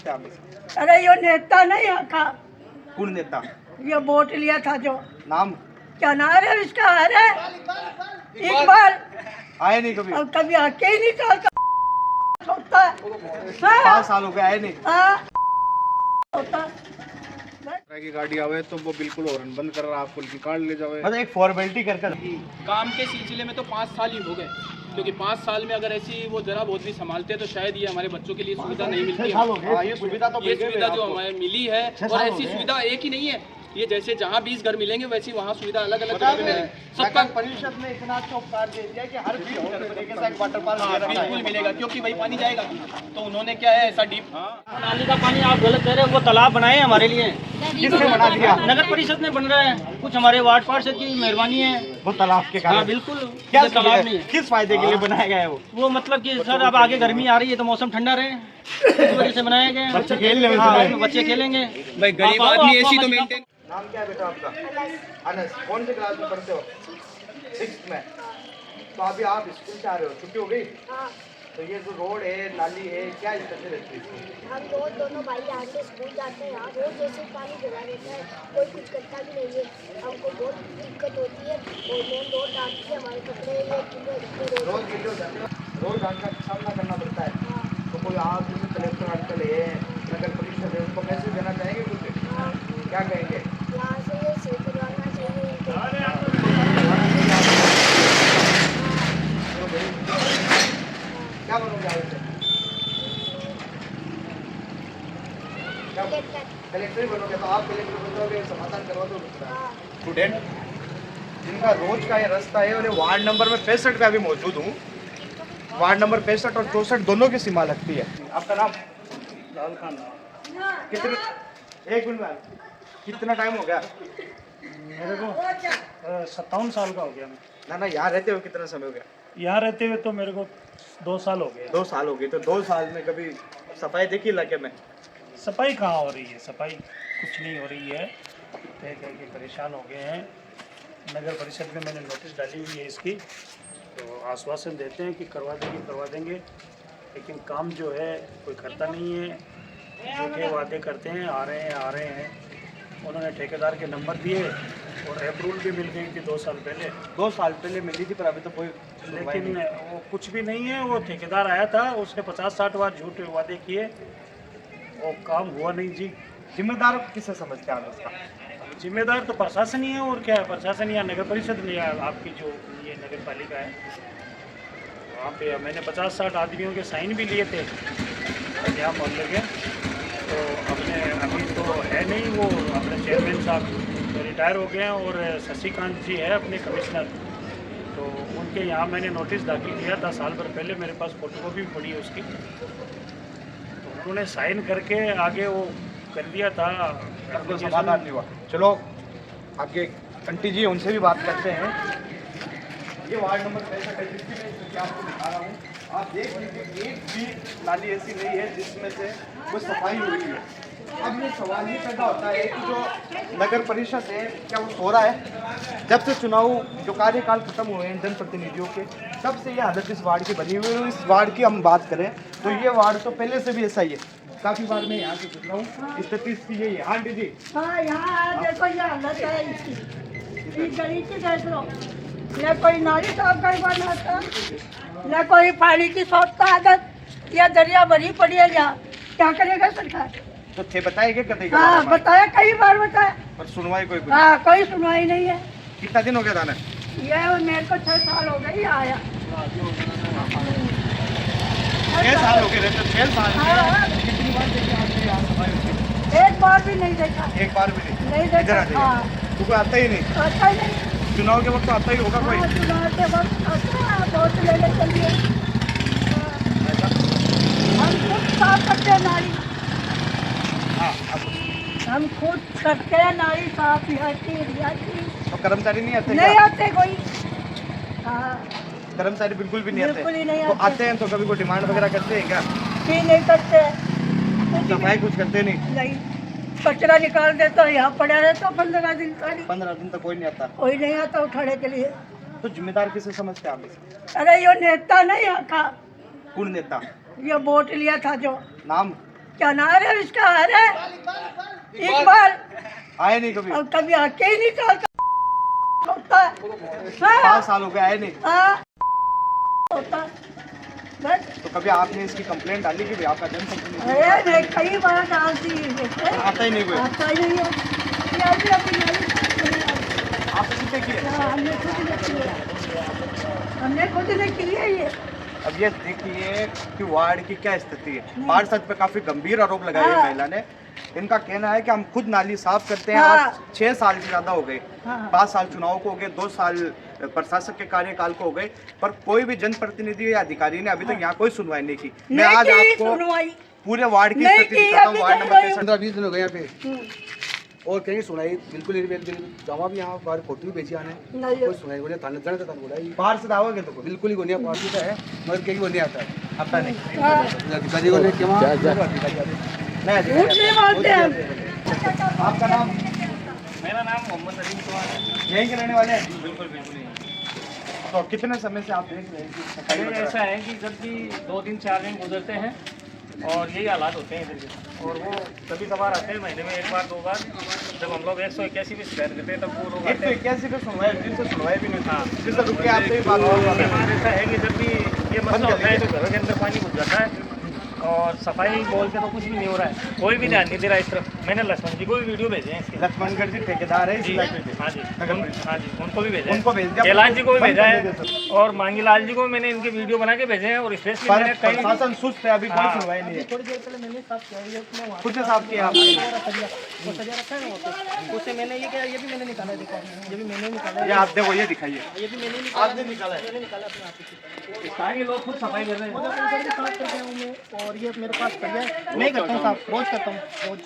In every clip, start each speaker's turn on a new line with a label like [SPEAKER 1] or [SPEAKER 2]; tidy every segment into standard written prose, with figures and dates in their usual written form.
[SPEAKER 1] समझते हैं आप इसे?
[SPEAKER 2] अरे ये नेता नहीं आका,
[SPEAKER 1] कौन नेता?
[SPEAKER 2] ये वोट लिया था जो,
[SPEAKER 1] नाम
[SPEAKER 2] क्या नाम है इसका? अरे इकबाल
[SPEAKER 1] आए नहीं कभी?
[SPEAKER 2] और कभी आके ही नहीं चलता होता है।
[SPEAKER 1] 5 साल हो गए आए नहीं।
[SPEAKER 2] हाँ, होता
[SPEAKER 1] तरह की गाड़ी आवे तो वो बिल्कुल हॉर्न बंद कर रहा, आपको निकाल ले जावे, मतलब एक फॉर्मेलिटी कर कर।
[SPEAKER 3] काम के सिलसिले में तो 5 साल ही हो गए, क्योंकि 5 साल में अगर ऐसी वो जरा बहुत भी संभालते तो शायद ये हमारे बच्चों के लिए सुविधा नहीं मिलती है।
[SPEAKER 1] ये सुविधा तो
[SPEAKER 3] ये सुविधा जो हमें मिली है, और ऐसी सुविधा एक ही नहीं है, ये जैसे जहाँ 20 घर मिलेंगे वैसी वहाँ सुविधा अलग अलग जगह मिलेगी। सबका
[SPEAKER 1] परिषद ने इतना अच्छा उपकार दे दिया कि हर 20 घर पर एक ऐसा वाटर पार्क
[SPEAKER 3] बिल्कुल मिलेगा, क्योंकि वही पानी जाएगा। तो उन्होंने क्या है ऐसा डीप
[SPEAKER 4] नाली का पानी आप गलत कह रहे हो, वो तालाब बनाए हमारे लिए।
[SPEAKER 1] किसने बना दिया?
[SPEAKER 4] नगर परिषद ने बन रहा है, कुछ हमारे वार्ड पार्षद की मेहरबानी है।
[SPEAKER 1] वो तालाब के कारण?
[SPEAKER 4] हाँ बिल्कुल,
[SPEAKER 1] क्या
[SPEAKER 4] तालाब नहीं है।
[SPEAKER 1] किस फायदे के लिए बनाया गया है वो
[SPEAKER 4] मतलब कि सर अब आगे गर्मी आ रही है तो मौसम ठंडा रहे, इस वजह से बनाया गया है।
[SPEAKER 1] बच्चे खेलने में?
[SPEAKER 4] हाँ, बच्चे खेलेंगे।
[SPEAKER 3] भाई गरीब आदमी ऐसी तो मेंटेन।
[SPEAKER 1] नाम क्या है बेटा आपका? अनस। कौन से क्लास में पढ़ते हो? 6th में। तो अभी आप स्कूल से आ रहे हो, छुट्टी हो गई? तो ये जो रोड है, नाली है, क्या कैसे रहती है?
[SPEAKER 5] हम रोज दोनों भाई यहाँ से स्कूल जाते हैं, यहाँ रोज जैसे पानी भरा रहता है, कोई कुछ करता भी नहीं है, हमको बहुत दिक्कत होती है। और मेन रोड डालती है हमारे कपड़े
[SPEAKER 1] रोज गिले हो जाते हो, रोज डांट का सामना करना पड़ता है। तो कोई आप जैसे कलेक्टर अंकल है, नगर परिषद है, उनको मैसेज देना चाहेंगे कुछ? क्या कहेंगे?
[SPEAKER 5] यहाँ से ये सही करवाना चाहिए इनको।
[SPEAKER 1] क्या बनोगे आगे से? कलेक्टर ही बनोगे? तो आप कलेक्टर बनोगे, समाधान करवा दो स्टूडेंट जिनका रोज का ये रास्ता है। और ये वार्ड नंबर में 65 पे अभी मौजूद हूँ। वार्ड नंबर 65 और 64 दोनों की सीमा लगती है। आपका नाम?
[SPEAKER 4] लाल खान।
[SPEAKER 1] कितने, एक मिनट में, कितना टाइम हो गया?
[SPEAKER 4] मेरे को 57 साल का हो गया। मैं
[SPEAKER 1] ना यहाँ रहते हो कितना समय हो गया?
[SPEAKER 4] यहाँ रहते हुए तो मेरे को 2 साल हो गए।
[SPEAKER 1] 2 साल हो गए। तो 2 साल में कभी सफाई देखी इलाके में?
[SPEAKER 4] सफाई कहाँ हो रही है, सफाई कुछ नहीं हो रही है, कह के परेशान हो गए हैं। नगर परिषद में मैंने नोटिस डाली हुई है इसकी, तो आश्वासन देते हैं कि करवा देंगे, लेकिन काम जो है कोई करता नहीं है। झूठे वादे करते हैं, आ रहे हैं। उन्होंने ठेकेदार के नंबर दिए और अप्रूवल भी मिल गई थी 2 साल पहले।
[SPEAKER 1] 2 साल पहले मिली थी, पर अभी तो कोई
[SPEAKER 4] लेकिन वो कुछ भी नहीं है। वो ठेकेदार आया था, उसने 50-60 बार झूठे वादे किए, वो काम हुआ नहीं जी।
[SPEAKER 1] जिम्मेदार किसे समझते हैं आप इसका?
[SPEAKER 4] जिम्मेदार तो प्रशासन ही है, और क्या है, प्रशासन या नगर परिषद ने, या आपकी जो ये नगर पालिका है, वहाँ पे मैंने 50-60 आदमियों के साइन भी लिए थे यहाँ मोहल्ले के। तो अपने अभी तो है नहीं, वो अपने चेयरमैन साहब तो रिटायर हो गए हैं, और शशिकांत जी है अपने कमिश्नर, तो उनके यहाँ मैंने नोटिस दाखिल किया था साल भर पहले, मेरे पास फोटोकॉपी भी पड़ी है उसकी। तो उन्होंने साइन करके आगे वो कर दिया था,
[SPEAKER 1] तो समाधान नहीं हुआ। चलो आपके आंटी जी, उनसे भी बात करते हैं। ये वार्ड नंबर 65 है, जिसकी मैं स्थिति आपको दिखा रहा हूँ। आप देख लीजिए, एक भी नाली ऐसी नहीं है जिसमें से वो सफाई हुई है। अब ये सवाल ये पैदा होता है कि जो नगर परिषद है, क्या वो सो रहा है? जब से चुनाव जो कार्यकाल खत्म हुए हैं जनप्रतिनिधियों के, तब से ये हालत इस वार्ड की बनी हुई है। इस वार्ड की हम बात करें तो ये वार्ड तो पहले से भी ऐसा ही है। काफी बार मैं यहाँ से गुजरा हूँ, स्थिति इसकी यही है। हाँ जी।
[SPEAKER 2] हाँ, यहाँ देखो ये हालत है इसकी, इस गरीब की देख लो, न कोई नाली साफ करवाना, न कोई पानी की सोचता आदत, या दरिया भरी पड़ी है यहाँ, क्या करेगा सरकार?
[SPEAKER 1] तो थे बताए क्या कभी?
[SPEAKER 2] हाँ बताया, कई बार बताया,
[SPEAKER 1] पर सुनवाई कोई?
[SPEAKER 2] हाँ कोई सुनवाई नहीं है।
[SPEAKER 1] कितना दिन हो गया था?
[SPEAKER 2] ये मेरे को 6 साल हो गए आया।
[SPEAKER 1] 6 साल हो गए रहते? 6 साल में
[SPEAKER 2] हाँ,
[SPEAKER 1] कितनी बार देखिए आपने यहाँ सफाई होती?
[SPEAKER 2] एक बार भी नहीं देखा।
[SPEAKER 1] एक बार भी नहीं?
[SPEAKER 2] नहीं
[SPEAKER 1] इधर
[SPEAKER 2] देखा।
[SPEAKER 1] आ जाइए।
[SPEAKER 2] हाँ,
[SPEAKER 1] तो कोई आता ही नहीं?
[SPEAKER 2] आता ही नहीं।
[SPEAKER 1] चुनाव के वक्त तो आता ही होगा कोई।
[SPEAKER 2] हाँ, चुनाव के वक्त आता है, वोट लेने के लिए। हम खुद साफ करते हैं नाली,
[SPEAKER 1] हाँ,
[SPEAKER 2] हम खुद करते हैं नाली साफ यहाँ की।
[SPEAKER 1] तो कर्मचारी नहीं आते?
[SPEAKER 2] नहीं
[SPEAKER 1] क्या?
[SPEAKER 2] आते कोई। हाँ,
[SPEAKER 1] कर्मचारी बिल्कुल भी नहीं
[SPEAKER 2] बिल्कुल ही नहीं
[SPEAKER 1] आते? तो
[SPEAKER 2] आते।
[SPEAKER 1] आते हैं तो कभी कोई डिमांड वगैरह करते हैं क्या?
[SPEAKER 2] भी नहीं करते,
[SPEAKER 1] सफाई कुछ करते नहीं?
[SPEAKER 2] नहीं। कचरा निकाल देता है, यहाँ पड़ा रहता 15 दिन तक।
[SPEAKER 1] 15 दिन तक कोई नहीं आता?
[SPEAKER 2] कोई नहीं आता उठाने के लिए।
[SPEAKER 1] तो जिम्मेदार किसे समझते हैं आप इसे?
[SPEAKER 2] अरे ये नेता नहीं आका,
[SPEAKER 1] कौन नेता?
[SPEAKER 2] ये वोट लिया था जो।
[SPEAKER 1] नाम
[SPEAKER 2] क्या नाम है इसका? अरे इकबाल।
[SPEAKER 1] आए नहीं कभी?
[SPEAKER 2] अब कभी आके ही नहीं होता।
[SPEAKER 1] 5 साल हो गए आए नहीं।
[SPEAKER 2] होता बस।
[SPEAKER 1] तो कभी आपने इसकी कंप्लेंट डाली कि भाई आपका जनप्रतिनिधि
[SPEAKER 2] अरे मैं कई बार डालती हूँ,
[SPEAKER 1] आता ही नहीं कोई?
[SPEAKER 2] आता ही नहीं है। ये अभी अपनी
[SPEAKER 1] आप सीधे किए?
[SPEAKER 2] हमने खुद ने की है ये।
[SPEAKER 1] अब ये देखिए कि वार्ड की क्या स्थिति है। पार्षद पे काफी गंभीर आरोप लगाए हैं महिला ने। इनका कहना है कि हम खुद नाली साफ करते हैं।
[SPEAKER 2] हाँ।
[SPEAKER 1] आज 6 साल से ज्यादा हो गए।
[SPEAKER 2] हाँ।
[SPEAKER 1] 5 साल चुनाव को हो गए, 2 साल प्रशासक के कार्यकाल को हो गए, पर कोई भी जनप्रतिनिधि या अधिकारी ने अभी तक यहाँ कोई सुनवाई नहीं की। मैं आज आपको पूरे वार्ड की
[SPEAKER 2] नहीं
[SPEAKER 1] स्थिति
[SPEAKER 2] की,
[SPEAKER 1] दिखाता हूँ।
[SPEAKER 2] अभी
[SPEAKER 1] वार्ड
[SPEAKER 2] तक
[SPEAKER 1] नंबर
[SPEAKER 2] कोई-
[SPEAKER 6] 15-20 दिन हो गए यहाँ पे और कहीं सुनाई बिल्कुल नहीं। जमा भी यहाँ बाहर फोटो भी बेची आने कोई सुनाई बोले थाने जाने तो बोला ही
[SPEAKER 1] बाहर से दावोगे तो
[SPEAKER 6] बिल्कुल ही गोनिया पार्टी का है मगर कहीं वो नहीं आता है
[SPEAKER 1] आता नहीं।
[SPEAKER 6] अधिकारी को लेके वहाँ
[SPEAKER 1] नहीं
[SPEAKER 2] झूठ नहीं बोलते हम।
[SPEAKER 1] आपका नाम?
[SPEAKER 4] मेरा नाम मोहम्मद अलीम कुमार है।
[SPEAKER 1] यहीं के रहने वाले हैं?
[SPEAKER 4] बिल्कुल बिल्कुल
[SPEAKER 1] तो कितने समय से आप देख रहे हैं कि सफाई
[SPEAKER 4] ये
[SPEAKER 1] वगैरह?
[SPEAKER 4] ऐसा है कि जब भी 2 दिन 4 दिन गुजरते हैं और यही हालात होते हैं इधर के। और वो कभी कभार आते हैं महीने में 1 बार 2 बार। जब हम लोग 181 भी शिकायत करते हैं तब वो लोग आते हैं।
[SPEAKER 1] 181 पे सुनवाई, दिन से सुनवाई भी नहीं।
[SPEAKER 4] हाँ।
[SPEAKER 1] जिस से रुक के आपसे भी बात हो रही है।
[SPEAKER 4] हमारे ऐसा है कि जब भी ये मसला होता है तो घरों के अंदर पानी घुस जाता है और सफाई बोल के तो कुछ भी नहीं हो रहा है। कोई भी ध्यान नहीं दे रहा है इस तरफ। मैंने लक्ष्मण जी को भी वीडियो भेजे हैं इसके।
[SPEAKER 1] लक्ष्मणगढ़ जी ठेकेदार है इस
[SPEAKER 4] जी
[SPEAKER 1] इलाके के।
[SPEAKER 4] हाँ जी हाँ जी उनको भी भेजा
[SPEAKER 1] उनको भेज दिया।
[SPEAKER 4] कैलाश जी को भी
[SPEAKER 1] बंद
[SPEAKER 4] भेजा
[SPEAKER 1] कर दे
[SPEAKER 4] है और मांगीलाल जी को भी मैंने इनके वीडियो बना के भेजे हैं और स्पेशली
[SPEAKER 1] पर
[SPEAKER 4] मैंने कई
[SPEAKER 1] प्रशासन सुस्त है, अभी कोई
[SPEAKER 4] हाँ।
[SPEAKER 1] सुनवाई नहीं है।
[SPEAKER 7] थोड़ी देर पहले मैंने साफ किया ये अपने वहाँ
[SPEAKER 1] खुद से साफ किया आपने?
[SPEAKER 7] वो सजा रखा है ना वहाँ पे। उससे मैंने ये किया, ये भी मैंने निकाला है, देखो ये भी मैंने निकाला है,
[SPEAKER 1] ये आप देखो, ये दिखाइए।
[SPEAKER 7] ये भी मैंने निकाला
[SPEAKER 1] आपने निकाला है?
[SPEAKER 7] मैंने निकाला अपने आप से।
[SPEAKER 4] स्थानीय लोग खुद सफाई कर रहे हैं।
[SPEAKER 7] मुझे अपन करके साफ करके आऊँ मैं और ये मेरे पास कर गया। मैं ही करता हूँ साफ, रोज करता हूँ रोज।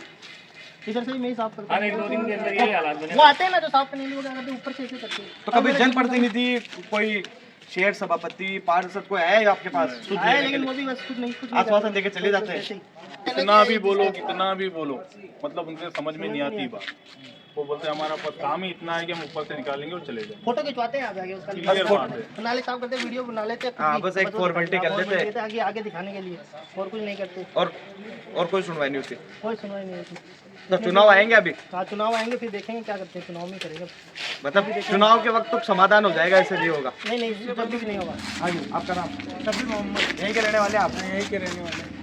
[SPEAKER 7] इधर से ही मैं ही साफ करता
[SPEAKER 4] हर 1-2 दिन के अंदर यही हालात बने।
[SPEAKER 7] वो आते हैं ना जो साफ करने के लिए, वो क्या करते हैं ऊपर से ऐसे करते हैं।
[SPEAKER 1] तो कभी जनप्रतिनिधि कोई शहर सभापति पार्षद कोई है आपके पास? सुध
[SPEAKER 7] आए
[SPEAKER 1] लेने के
[SPEAKER 7] लेकिन
[SPEAKER 1] लिए?
[SPEAKER 7] वो भी बस कुछ नहीं कुछ नहीं
[SPEAKER 1] आश्वासन
[SPEAKER 7] करते।
[SPEAKER 1] देके चले जाते हैं?
[SPEAKER 7] ऐसे ही।
[SPEAKER 8] कितना भी बोलो मतलब उनके समझ में नहीं आती बात। वो बोलते हैं हमारा बस काम ही इतना है कि हम ऊपर से निकालेंगे और चले जाएंगे।
[SPEAKER 7] फोटो खिंचवाते हैं आगे उसका
[SPEAKER 8] क्लियर बात है।
[SPEAKER 7] नाले साफ करते हैं, वीडियो बना लेते हैं।
[SPEAKER 1] हाँ, बस एक फॉर्मेलिटी कर लेते हैं।
[SPEAKER 7] आगे आगे दिखाने के लिए और कुछ नहीं करते।
[SPEAKER 1] और कोई सुनवाई नहीं होती?
[SPEAKER 7] कोई सुनवाई नहीं होती।
[SPEAKER 1] तो चुनाव आएंगे अभी?
[SPEAKER 7] हाँ चुनाव आएंगे फिर देखेंगे क्या करते हैं, चुनाव में करेंगे।
[SPEAKER 1] मतलब चुनाव के वक्त तो समाधान हो जाएगा, ऐसे नहीं होगा?
[SPEAKER 7] नहीं नहीं इससे जल्दी भी नहीं होगा।
[SPEAKER 1] हाँ जी, आपका नाम?
[SPEAKER 7] तभी मोहम्मद
[SPEAKER 1] यहीं के रहने वाले आप? यहीं के रहने वाले।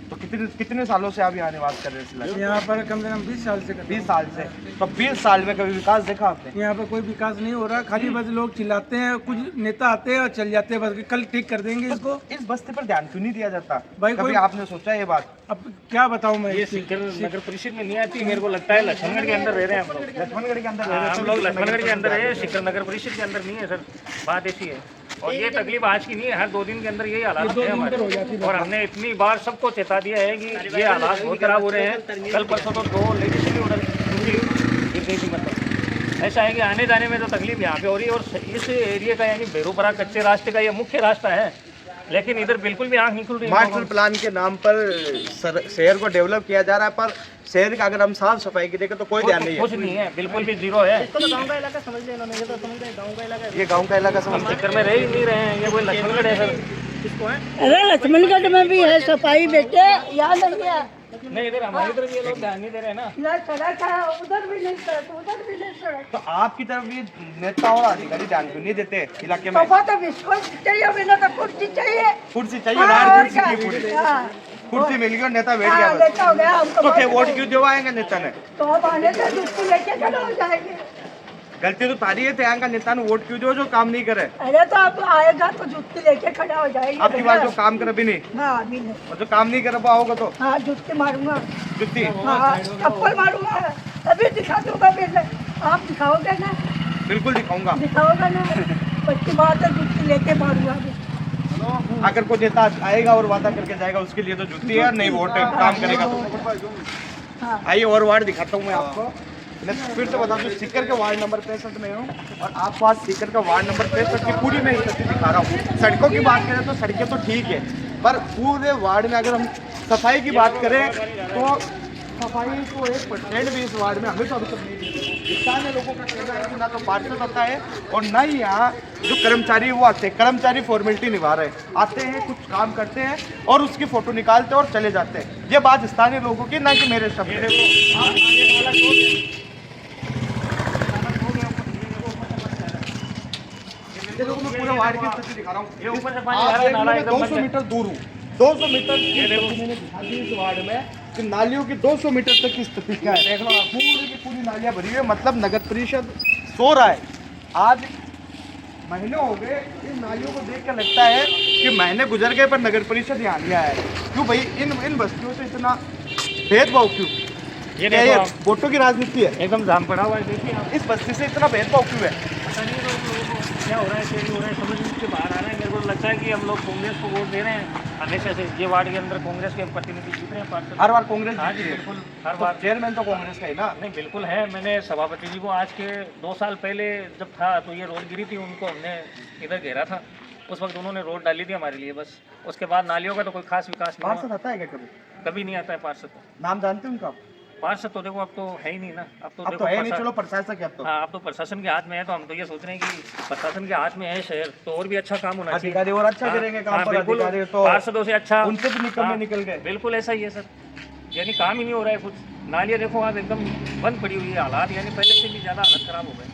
[SPEAKER 1] तो कितने सालों से आप यहाँ निवास कर रहे हैं इस इलाके में?
[SPEAKER 9] यहाँ पर कम से कम 20 साल से
[SPEAKER 1] 20 साल से। तो 20 साल में कभी विकास देखा आपने?
[SPEAKER 9] यहाँ पर कोई विकास नहीं हो रहा। खाली बस लोग चिल्लाते हैं, कुछ नेता आते हैं और चल जाते हैं, बस कल ठीक कर देंगे इसको।
[SPEAKER 1] इस बस्ती पर ध्यान क्यों नहीं दिया जाता
[SPEAKER 9] भाई
[SPEAKER 1] कभी?
[SPEAKER 9] कोई-
[SPEAKER 1] आपने सोचा ये बात?
[SPEAKER 9] अब क्या बताऊँ मैं
[SPEAKER 4] ये
[SPEAKER 9] इसकी?
[SPEAKER 4] सिक्कर नगर परिषद में नहीं आती। मेरे को लगता है लक्ष्मणगढ़ के अंदर रह रहे हैं हम लोग।
[SPEAKER 1] लक्ष्मणगढ़ के अंदर रह रहे
[SPEAKER 4] हाँ,
[SPEAKER 1] हैं?
[SPEAKER 4] हम लोग लक्ष्मणगढ़ के अंदर है, सिक्कर नगर परिषद के अंदर नहीं है सर। बात ऐसी है और ये तकलीफ आज की नहीं है, हर 2 दिन के अंदर यही हालात है हमारे। और हमने इतनी बार सबको चेता दिया है कि ये हालात बहुत खराब हो रहे हैं। कल परसों तो 2 लेजिस्लेटिव ऑर्डर गिर गई थी। मतलब ऐसा है कि आने जाने में तो तकलीफ यहाँ पे हो रही है। और इस एरिया का यानी बेरूपरा कच्चे रास्ते का ये मुख्य रास्ता है, लेकिन इधर बिल्कुल भी आँख नहीं खुल रही है।
[SPEAKER 1] मास्टर प्लान के नाम पर शहर को डेवलप किया जा रहा है, पर शहर का अगर हम साफ सफाई की देखें तो कोई ध्यान नहीं
[SPEAKER 4] कुछ
[SPEAKER 1] है।
[SPEAKER 4] नहीं है, बिल्कुल भी जीरो है।
[SPEAKER 7] इसको तो गाँव का इलाका समझ लेना, नहीं तो समझ गए गाँव का इलाका है।
[SPEAKER 1] ये गांव का इलाका
[SPEAKER 4] हम
[SPEAKER 1] समझते
[SPEAKER 4] चक्कर में रह ही नहीं रहे हैं। ये कोई लक्ष्मणगढ़ है सर।
[SPEAKER 7] किसको है?
[SPEAKER 2] अरे लक्ष्मणगढ़ में भी है सफाई बेटे, याद नहीं है?
[SPEAKER 4] नहीं, इधर हमारी तरफ ये लोग ध्यान नहीं दे रहे हैं ना।
[SPEAKER 2] ना सड़क है, उधर भी नहीं सड़क, उधर भी नहीं सड़क।
[SPEAKER 1] तो आपकी तरफ ये नेता और अधिकारी ध्यान क्यों नहीं देते इलाके में?
[SPEAKER 2] तो तो विश्वास चाहिए, बिना तो कुर्सी चाहिए।
[SPEAKER 1] कुर्सी चाहिए,
[SPEAKER 2] हाँ,
[SPEAKER 1] राड
[SPEAKER 2] और
[SPEAKER 1] कुर्सी
[SPEAKER 2] क्या?
[SPEAKER 1] की कुर्सी।
[SPEAKER 2] हाँ,
[SPEAKER 1] कुर्सी मिल गई और नेता बैठ
[SPEAKER 2] हाँ,
[SPEAKER 1] गया बस।
[SPEAKER 2] लेता हो गया हमको।
[SPEAKER 1] तो फिर वोट क्यों दिलवाएंगे नेता ने?
[SPEAKER 2] तो हम आने से जुत्ती लेके खड़े हो जाएंगे।
[SPEAKER 1] गलती तो तारी है, यहाँ का नेता ने वोट क्यों दो जो काम नहीं करे?
[SPEAKER 2] अरे तो अब आएगा तो जुत्ती लेके खड़ा हो जाएगी।
[SPEAKER 1] आपकी बात जो काम करे भी नहीं,
[SPEAKER 2] हाँ अभी नहीं।
[SPEAKER 1] और जो काम नहीं कर पाओगे तो
[SPEAKER 2] हाँ जुत्ती मारूंगा,
[SPEAKER 1] जुत्ती।
[SPEAKER 2] हाँ चप्पल मारूंगा, अभी दिखा दूंगा। फिर आप दिखाओगे ना?
[SPEAKER 1] बिल्कुल दिखाऊंगा।
[SPEAKER 2] दिखाओगे ना? बच्ची बात है, जुत्ती लेके मारूंगा अभी।
[SPEAKER 1] अगर कोई नेता आएगा और वादा करके जाएगा उसके लिए तो जुत्ती है, नहीं वोट है, काम करेगा तो।
[SPEAKER 2] हाँ
[SPEAKER 1] आइए और वार्ड दिखाता हूँ मैं आपको। मैं फिर से बता दूँ, सीकर के वार्ड नंबर 65 में हूँ और आपको आज सीकर का वार्ड नंबर 65 की पूरी मैं स्थिति दिखा रहा हूँ। सड़कों की बात करें तो सड़कें तो ठीक है, पर पूरे वार्ड में अगर हम सफाई की बात करें तो सफाई को 1% भी इस वार्ड में हमें तो अभी तक नहीं दी। स्थानीय लोगों का कहना है कि ना तो पार्षद आता है और ना ही यहाँ जो कर्मचारी वो आते हैं। कर्मचारी फॉर्मेलिटी निभा रहे हैं, आते हैं, कुछ काम करते हैं और उसकी फ़ोटो निकालते हैं और चले जाते हैं। ये बात स्थानीय लोगों की, ना कि मेरे शब्द। ये देखो, मैं पूरे वार्ड की स्थिति दिखा रहा हूँ।
[SPEAKER 4] ये ऊपर से
[SPEAKER 1] आप
[SPEAKER 4] पानी आ रहा है,
[SPEAKER 1] देख लो,
[SPEAKER 4] नाला
[SPEAKER 1] मैं
[SPEAKER 4] एकदम
[SPEAKER 1] 200 मीटर दूर हूँ। 200 मीटर की स्थिति मैंने दिखा दी इस वार्ड में कि नालियों की 200 मीटर तक की स्थिति क्या है। देख लो आप, पूरी की पूरी नालियाँ भरी हुई है। मतलब नगर परिषद सो रहा है। आज महीने हो गए इन नालियों को देख कर लगता है कि महीने गुजर गए पर नगर परिषद यहाँ नहीं आया है। क्यों भाई इन बस्तियों से इतना भेदभाव क्यों?
[SPEAKER 4] ये
[SPEAKER 1] क्या
[SPEAKER 4] देखो
[SPEAKER 1] ये
[SPEAKER 4] आप,
[SPEAKER 1] वोटों की राजनीति है?
[SPEAKER 4] एकदम जाम पड़ा हुआ है। देखिए आप,
[SPEAKER 1] इस बस्ती से इतना भेदभाव क्यों है?
[SPEAKER 4] पता नहीं लोगों को क्या हो रहा है, क्या नहीं हो रहा है, समझ के बाहर आ रहा है। मेरे को लगता है कि हम लोग कांग्रेस को वोट दे रहे हैं हमेशा से। ये वार्ड के अंदर कांग्रेस के प्रतिनिधि जीत रहे हैं पार्षद।
[SPEAKER 1] हर बार कांग्रेस
[SPEAKER 4] हाँ
[SPEAKER 1] जीती
[SPEAKER 4] जी,
[SPEAKER 1] है।
[SPEAKER 4] बिल्कुल हर
[SPEAKER 1] तो
[SPEAKER 4] बार।
[SPEAKER 1] चेयरमैन तो कांग्रेस का ही ना?
[SPEAKER 4] नहीं, बिल्कुल है। मैंने सभापति जी को आज के 2 साल पहले जब था तो ये रोड गिरी थी, उनको हमने इधर घेरा था। उस वक्त उन्होंने रोड डाली थी हमारे लिए बस। उसके बाद नालियों का तो कोई खास विकास नहीं
[SPEAKER 1] पार्षद
[SPEAKER 4] हुआ।
[SPEAKER 1] आता है क्या कभी?
[SPEAKER 4] कभी नहीं आता है पार्षद।
[SPEAKER 1] नाम जानते हैं उनका आप?
[SPEAKER 4] पार्षद तो देखो अब तो है ही नहीं ना। अब तो
[SPEAKER 1] अब
[SPEAKER 4] देखो
[SPEAKER 1] तो है नहीं, चलो प्रशासक है अब तो।
[SPEAKER 4] हाँ, अब तो प्रशासन के हाथ में है। तो हम तो ये सोच रहे हैं कि प्रशासन के हाथ में है शहर, तो और भी अच्छा काम होना चाहिए।
[SPEAKER 1] अधिकारी और अच्छा
[SPEAKER 4] हाँ,
[SPEAKER 1] करेंगे काम
[SPEAKER 4] हाँ,
[SPEAKER 1] पर।
[SPEAKER 4] बिल्कुल।
[SPEAKER 1] अधिकारी तो
[SPEAKER 4] पार्षदों से अच्छा,
[SPEAKER 1] उनसे भी निकल
[SPEAKER 4] हाँ,
[SPEAKER 1] निकल गए।
[SPEAKER 4] बिल्कुल ऐसा ही है सर। यानी काम ही नहीं हो रहा है कुछ। नालियाँ देखो आप एकदम बंद पड़ी हुई है हालात, यानी पहले से भी ज़्यादा हालत ख़राब हो गए।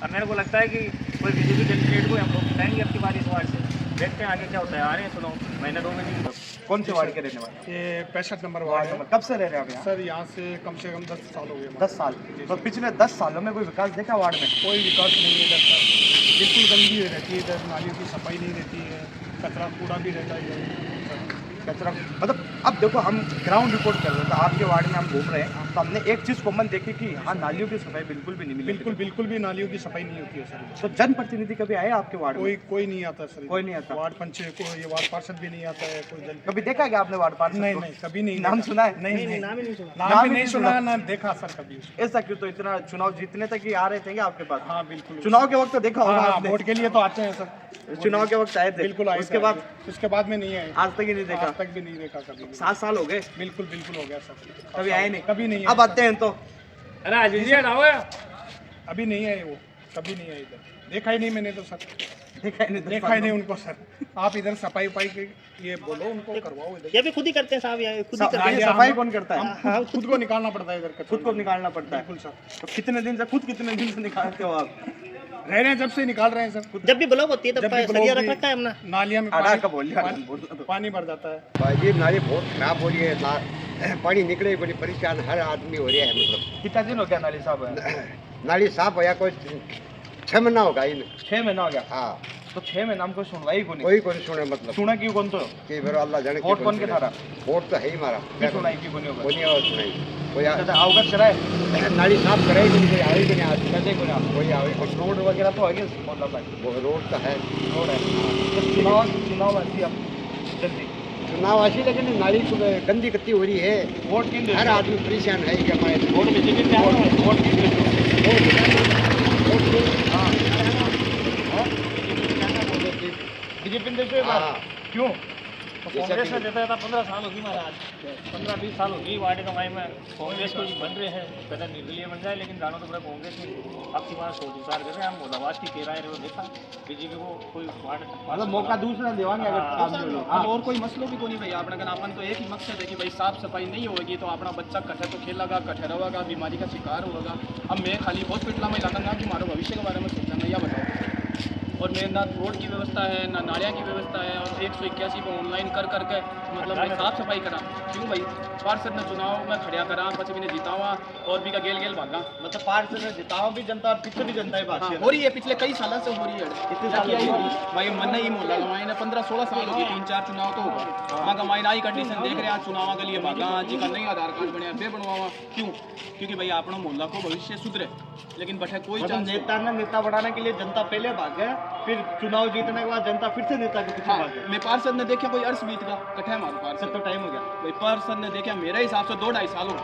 [SPEAKER 4] अब मेरे को लगता है कि कोई बीजेपी कैंडिडेट को हम लोग जिताएंगे अब की बार इस वार्ड से। देखते हैं आगे क्या होता है। आ रहे हैं सुनो, महीने 2 महीने।
[SPEAKER 1] कौन से वार्ड के रहने वाले?
[SPEAKER 9] ये 65 नंबर वार्ड
[SPEAKER 1] वार्ड
[SPEAKER 9] है
[SPEAKER 1] नंबर। कब से रह रहे हैं आप यहाँ?
[SPEAKER 9] सर। यहाँ से कम 10 साल हो गए।
[SPEAKER 1] 10 साल। तो पिछले 10 सालों में कोई विकास देखा वार्ड में?
[SPEAKER 9] कोई विकास नहीं है इधर सर। बिल्कुल गंदगी रहती है इधर, नालियों की सफाई नहीं रहती है, कचरा कूड़ा भी रहता है इधर।
[SPEAKER 1] कचरा मतलब अब देखो, हम ग्राउंड रिपोर्ट कर रहे थे, आपके वार्ड में हम घूम रहे हैं, तो हमने एक चीज़ कॉमन देखी कि यहाँ नालियों की सफाई बिल्कुल भी नहीं मिली।
[SPEAKER 9] बिल्कुल भी नालियों की सफाई नहीं होती है सर।
[SPEAKER 1] तो जनप्रतिनिधि कभी आए आपके वार्ड में?
[SPEAKER 9] कोई नहीं आता सर।
[SPEAKER 1] कोई नहीं आता।
[SPEAKER 9] वार्ड पंचायत को, ये वार्ड पार्षद भी नहीं आता है कोई।
[SPEAKER 1] कभी देखा क्या आपने वार्ड पार्षद?
[SPEAKER 9] नहीं, कभी नहीं।
[SPEAKER 1] नाम सुना है?
[SPEAKER 9] नहीं,
[SPEAKER 7] नाम ही नहीं सुना।
[SPEAKER 9] नाम भी नहीं सुना, ना देखा सर कभी।
[SPEAKER 1] ऐसा क्यों? तो इतना चुनाव जीतने तक ही आ रहे थे क्या आपके पास?
[SPEAKER 9] हाँ बिल्कुल।
[SPEAKER 1] चुनाव के वक्त तो देखा होगा आपने।
[SPEAKER 9] वोट के लिए तो आते हैं सर।
[SPEAKER 1] चुनाव के वक्त आए थे?
[SPEAKER 9] बिल्कुल आए। उसके बाद में नहीं आए।
[SPEAKER 1] आज तक ही नहीं देखा?
[SPEAKER 9] आज तक भी नहीं देखा कभी।
[SPEAKER 1] 7 साल हो गए।
[SPEAKER 9] बिल्कुल हो गया सर।
[SPEAKER 1] कभी आए नहीं?
[SPEAKER 9] कभी नहीं।
[SPEAKER 1] अब आते हैं तो
[SPEAKER 4] अरे आज
[SPEAKER 9] अभी नहीं आए वो, कभी नहीं आए इधर। देखा ही नहीं मैंने तो सर।
[SPEAKER 1] देखा ही नहीं?
[SPEAKER 9] देखा ही नहीं उनको सर। आप इधर सफाई के ये बोलो उनको, करवाओ इधर।
[SPEAKER 7] ये भी खुद ही करते हैं साहब, ये खुद ही करते हैं।
[SPEAKER 1] सफाई कौन करता है?
[SPEAKER 9] हम खुद को निकालना पड़ता है इधर कचरा।
[SPEAKER 1] खुद को निकालना पड़ता है?
[SPEAKER 9] बिल्कुल सर।
[SPEAKER 1] तो कितने दिन से निकालते हो आप?
[SPEAKER 9] रह रहे हैं जब से निकाल रहे हैं सर।
[SPEAKER 7] जब भी ब्लॉक होती है तब
[SPEAKER 9] जब भी
[SPEAKER 7] सरिया
[SPEAKER 9] ब्लॉक
[SPEAKER 7] रख रखा है हमने।
[SPEAKER 9] नालियाँ में
[SPEAKER 1] आधा का बोल लिया, बोल दो।
[SPEAKER 9] पानी भर जाता है।
[SPEAKER 6] भाई नाली बहुत खराब हो रही है, पानी निकले बड़ी परेशान हर आदमी हो रहा है। मतलब
[SPEAKER 1] कितना दिन हो गया नाली साहब?
[SPEAKER 6] नाली साफ हो या कोई 6 महीना होगा इन।
[SPEAKER 1] 6 महीना हो गया।
[SPEAKER 6] हाँ,
[SPEAKER 1] तो 6 महीना हमको सुनवाई को नहीं।
[SPEAKER 6] कोई को नहीं सुने। मतलब
[SPEAKER 1] सुना क्यों कौन? तो
[SPEAKER 6] कि फिर अल्लाह जाने
[SPEAKER 1] वोट कौन के थारा?
[SPEAKER 6] वोट तो है ही हमारा।
[SPEAKER 1] क्यों सुनाई क्यों नहीं होगा?
[SPEAKER 6] कोई और सुनाई कोई
[SPEAKER 1] अवगत कराए?
[SPEAKER 6] नाली साफ कराई भी नहीं, कोई आवे भी नहीं आज।
[SPEAKER 1] कैसे को ना
[SPEAKER 6] कोई आवे।
[SPEAKER 1] कुछ रोड वगैरह तो है मोहल्ला भाई?
[SPEAKER 6] वो रोड तो है।
[SPEAKER 1] रोड है। तो चुनाव ऐसी अब जल्दी
[SPEAKER 6] चुनाव ऐसी, लेकिन नाली तो गंदी कत्ती हो रही है।
[SPEAKER 1] वोट किन
[SPEAKER 6] हर आदमी परेशान है कि हमारे
[SPEAKER 1] वोट बीजेपी में वोट बीजेपी देते क्यों?
[SPEAKER 4] तो कांग्रेस में देता था 15 साल होगी महाराज। 15-20 साल होगी वार्ड कमाई में कांग्रेस को बन रहे हैं। पहले निर्दलीय बन जाए, लेकिन जानो तो पूरा कांग्रेस में आपकी बात सोच विचार कर रहे हैं। हम मोदाबाद की केराए रहे हो देखा बीजेपी को कोई वार्ड
[SPEAKER 1] मतलब मौका दूसरा देवांगे अगर काम नहीं होगा।
[SPEAKER 3] अब और कोई मसलो भी को नहीं भाई अपना का अपन तो एक ही मकसद है कि भाई साफ सफाई नहीं होगी तो अपना बच्चा कट्ठे तो खेलेगा, कट्ठे रहेगा, बीमारी का शिकार होगा। अब मैं खाली हॉस्पिटल में लगाऊंगा कि हमारे भविष्य के बारे में सोचना, या बताओ। और मेरे ना रोड की व्यवस्था है ना नालियाँ की व्यवस्था है, और 181 को ऑनलाइन कर करके मतलब मैं साफ सफाई करा। क्यों भाई? पार्षद ने चुनाव में खड़िया करा, पच भी ने जितावा और भी का गेल भागा।
[SPEAKER 1] मतलब पार्षद ने जिताओ भी जनता और पीछे भी जनता ही बात
[SPEAKER 3] हो रही है, पिछले कई सालों से हो रही है। इतने साल भाई मन ही मोहल्ला गवाई ने 15-16 साल हो गए, 3-4 चुनाव तो होगा। वहाँ गवाई आई कंडीशन देख रहे हैं चुनाव के लिए भागा जी का नहीं आधार कार्ड बने बे बनवावा। क्यों? क्योंकि भाई अपना मोहल्ला को भविष्य सुधरे, लेकिन बटे कोई
[SPEAKER 1] मतलब नेता बनाने के लिए जनता पहले भागे, फिर चुनाव जीतने के बाद जनता फिर से नेता के पीछे भागे।
[SPEAKER 3] मैं पार्षद ने देखा कोई अर्श बीत का कठे मारो पार्षद
[SPEAKER 1] तो टाइम हो गया
[SPEAKER 3] भाई। पार्षद ने देखा मेरे हिसाब से 2-2.5 साल हो गए